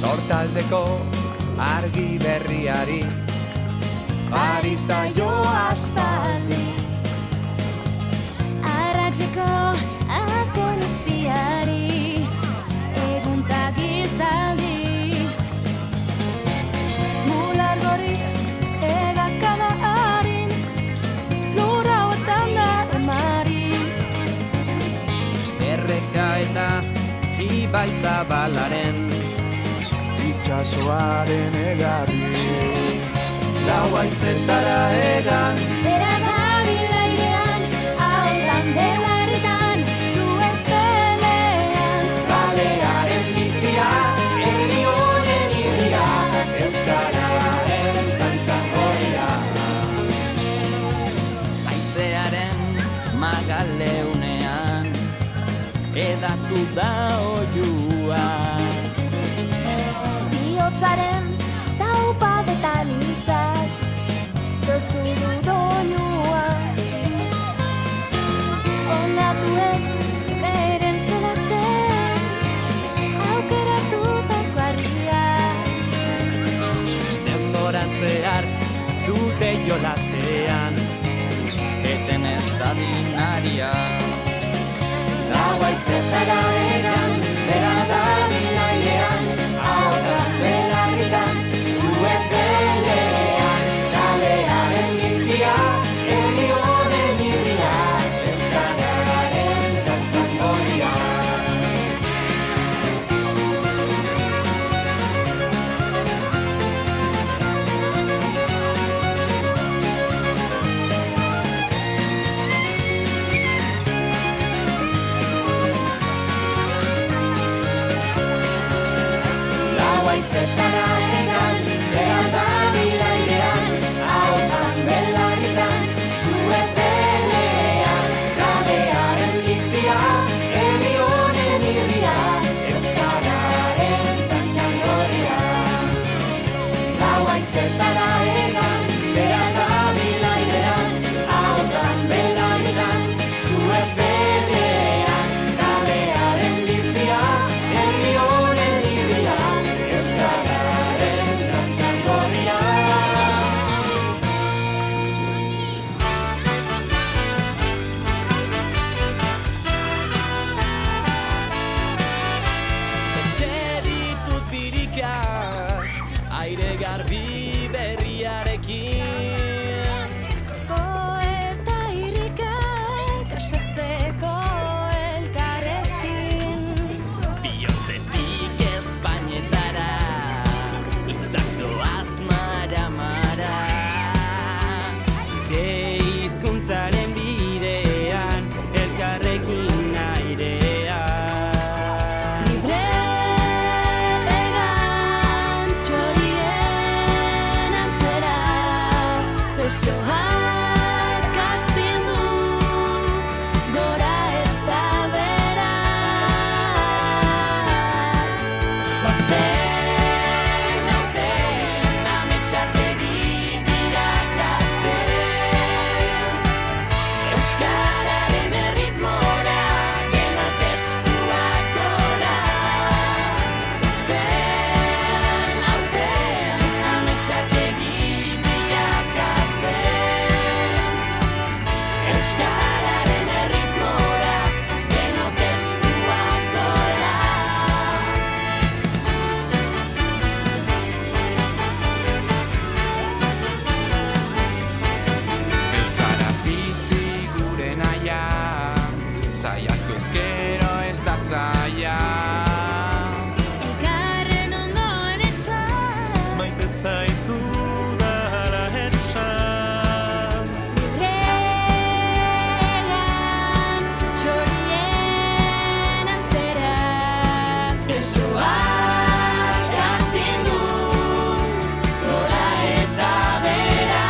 Lortaldeko argi berriari ari zaio aspaldi. Arratseko azken azpiari eguntak izaldi. Mular gorri egakada harin lura hortan da emari. Erreka eta ibai zabalaren itxasoaren egarri. Lau haizetara egan Bera dabil airean, hautan belarritan, suertelean. Kalearen bizia, herri honen irria, euskararen txantxangoria. Haizearen magaleunean, edatu da oiua. Bihotzaren taupadetan hitzak sortu du doinua. Olatuek beren solasen aukeratutako harria. Denboran zehar dute jolasean, eten ez dadin aria. Lau haizetara egan, bera dabil airean, ahotan belarritan, suertelean. Kalearen bizia, herri honen irria, euskararen txantxangoria. Lau haizetara egan, bera dabil airean, ahotan belarritan, suertelean. Kalearen bizia, herri honen irria, euskararen txantxangoria. Lau haizetara egan, bera dabil airean, ahotan belarritan, suertelean. Kalearen bizia, herri honen irria, euskararen txantxangoria. Bete ditut birikak, aire garbi berriarekin. Eta irrikak asatzeko elkarrekin. Bihotzetik Espainetara, hitzak doaz mara-mara. Gure hizkuntzaren bidean, elkarrekin airea. Libre egan txorien antzera, besoak astindu gora eta bera. Bazen aurten ametsategi bilakatzen, euskararen erritmora denak eskuak gora. Bazen aurten ametsategi bilakatzen, euskararen erritmora denak eskuak gora. Euskaraz bizi gure naia, saiatu ezkero ez da zaila. Elkarren ondoan etzan, Maite zaitu dara esan. Legan txorien antzera, besoak astindu gora eta bera.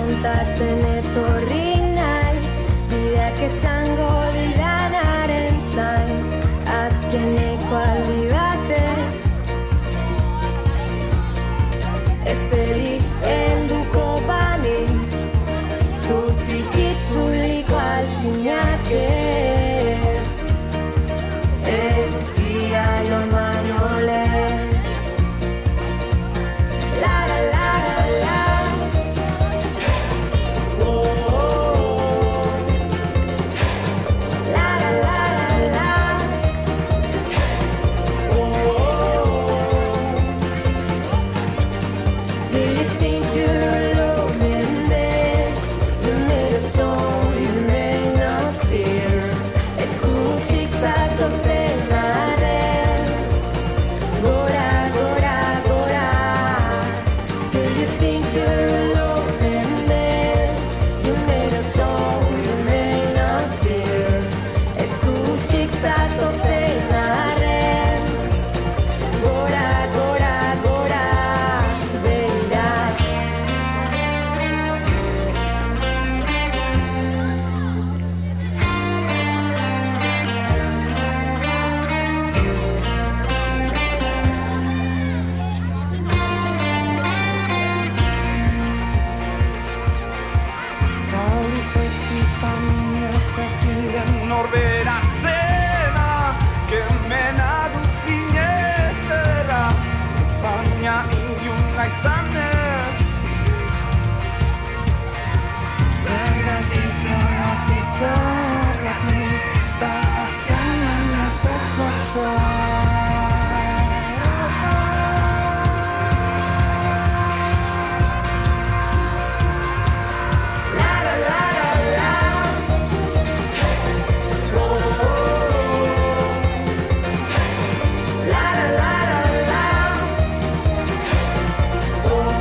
kontatzen etorri naiz, bideak esango didanaren zain, azkeneko aldi batez. Ezeri helduko banintz, zutik itzuliko alzinake. Eguzkia joan baino lehen. La la la la la. Oh, oh, oh. La la la la la. Oh, oh, oh. Do you think you're alone in this? You made a song, you may not fear. Eskutik zatozen arren, gora, gora, gora. Do you think you're alone in this? You made a song, you may not fear. Eskutik zatozen arren, gora, gora, gora. Begira. Zauri zaizitan ezaziren norberak zena, kemena duzinez erra, baina iluna izanez. Zergatik, zergatik, zergatik, da azkenan ez dezazoa. La la la la la. Oh, oh, oh. La la la la la. Oh, oh,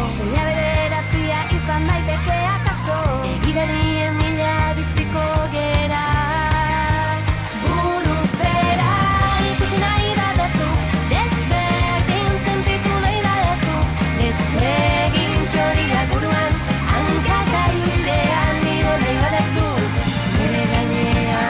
Seia bederatzia izan daiteke akaso, egiberien mila biziko gera. Buruz bera ikusi nahi badezu, desberdin sentitu nahi badezu, desegin txoriak buruan, hankaka irean igo nahi badezu, bere gainean.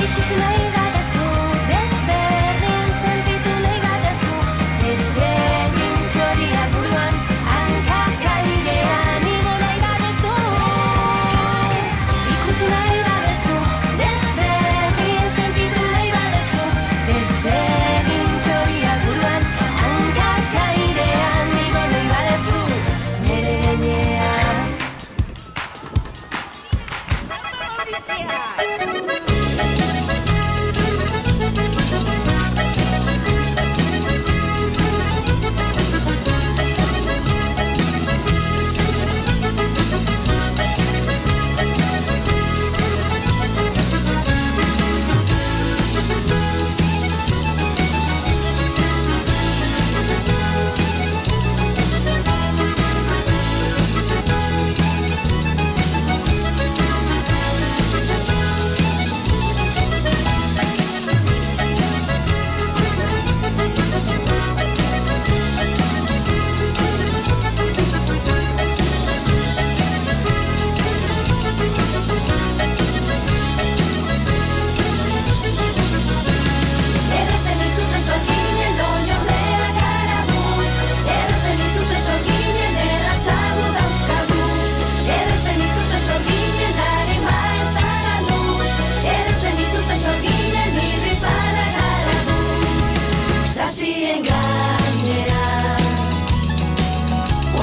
Ikusi nahi badezu, desberdin sentitu nahi badezu, desegin txoriak buruan, hankaka irean igo nahi badezu. Ikusi nahi badezu, desberdin sentitu nahi badezu, desegin txoriak buruan, hankaka irean igo nahi badezu, nere gainean. Errezen dituzte sorginen oinordea gara gu, errezen dituzte sorginen erratzagu dauzkagu, errezen dituzte sorginen arima ez gara gu, errezen dituzte sorginen irrifara gara gu. Sasien gainean,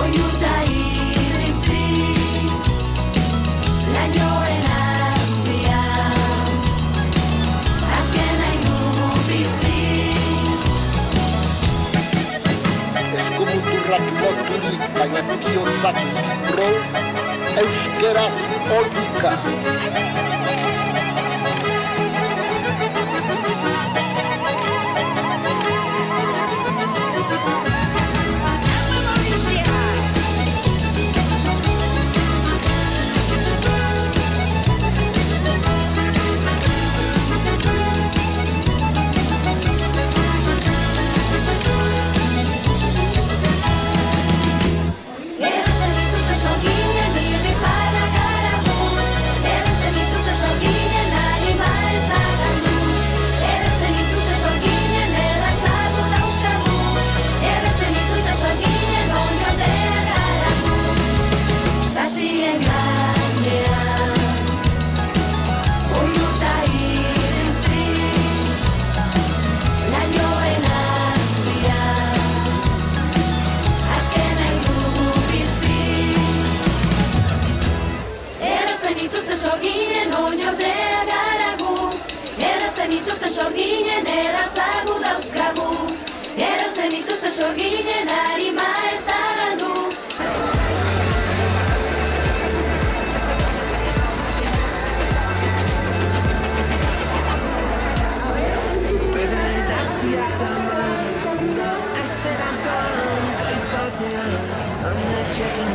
oiuta irrintzi, lainoen azpian, azken nahi dugu bizi. Eskumuturrak loturik, baina bihiotzak rol, euskeraz oiuka. Errezen dituzte sorginen irrifara gara gu, errezen dituzte sorginen arima ez da galdu, errezen dituzte sorginen erratzagu dauzkagu, errezen dituzte sorginen oinordea gara gu. Sasien gainean, oiuta irrintzi, lainoen azpian, azken nahi dugu bizi. Errezen dituzte sorginen oinordea gara gu, errezen dituzte sorginen erratzagu dauzkagu, errezen dituzte sorginen arima ez da galdu. Bederatziak taman, ura asterantan, goiz batean, ametxekin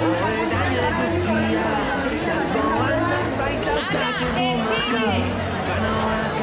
orain eguzkia, eta goanak baita katu gumaka, banoak